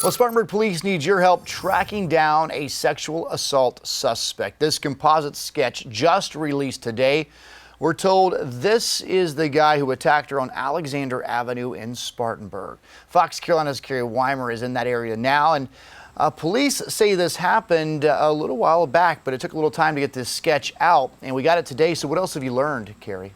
Well, Spartanburg police need your help tracking down a sexual assault suspect. This composite sketch just released today. We're told this is the guy who attacked her on Alexander Avenue in Spartanburg. Fox Carolina's Carrie Weimer is in that area now, and police say this happened a little while back, but it took a little time to get this sketch out, and we got it today. So what else have you learned, Carrie?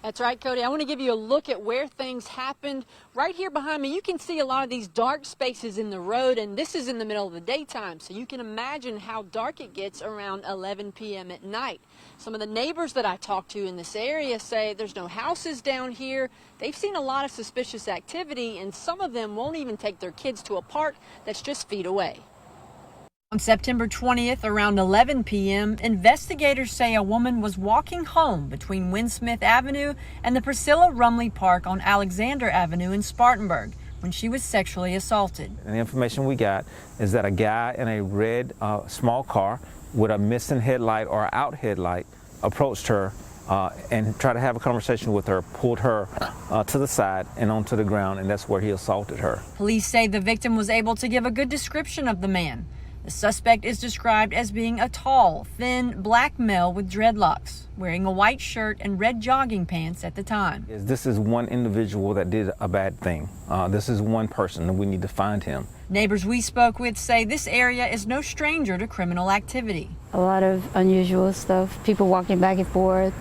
That's right, Cody. I want to give you a look at where things happened. Right here behind me, you can see a lot of these dark spaces in the road, and this is in the middle of the daytime, so you can imagine how dark it gets around 11 p.m. at night. Some of the neighbors that I talked to in this area say there's no houses down here. They've seen a lot of suspicious activity, and some of them won't even take their kids to a park that's just feet away. On September 20th, around 11 p.m., investigators say a woman was walking home between Winsmith Avenue and the Priscilla Rumley Park on Alexander Avenue in Spartanburg when she was sexually assaulted. And the information we got is that a guy in a red small car with a missing headlight or out headlight approached her and tried to have a conversation with her, pulled her to the side and onto the ground, and that's where he assaulted her. Police say the victim was able to give a good description of the man. The suspect is described as being a tall, thin, black male with dreadlocks, wearing a white shirt and red jogging pants at the time. This is one individual that did a bad thing. This is one person, and we need to find him. Neighbors we spoke with say this area is no stranger to criminal activity. A lot of unusual stuff, people walking back and forth,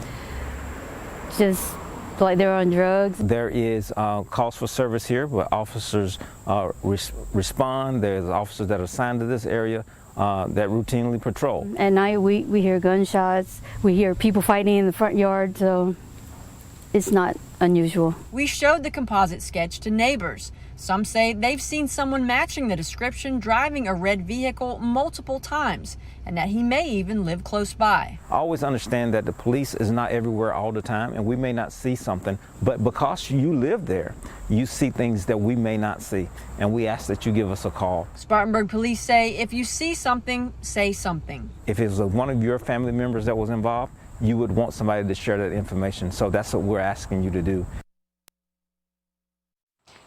just like they're on drugs. There is calls for service here where officers respond. There's officers that are assigned to this area that routinely patrol. At night we hear gunshots, we hear people fighting in the front yard, so it's not unusual. We showed the composite sketch to neighbors. Some say they've seen someone matching the description driving a red vehicle multiple times, and that he may even live close by. I always understand that the police is not everywhere all the time, and we may not see something, but because you live there, you see things that we may not see, and we ask that you give us a call. Spartanburg police say if you see something, say something. If it was one of your family members that was involved, you would want somebody to share that information, so that's what we're asking you to do.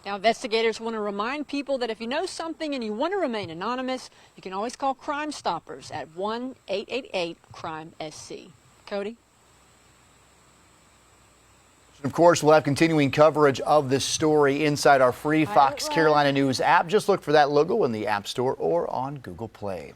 Now, investigators want to remind people that if you know something and you want to remain anonymous, you can always call Crime Stoppers at 1-888-CRIME-SC. Cody? Of course, we'll have continuing coverage of this story inside our free Fox Carolina News app. Just look for that logo in the App Store or on Google Play.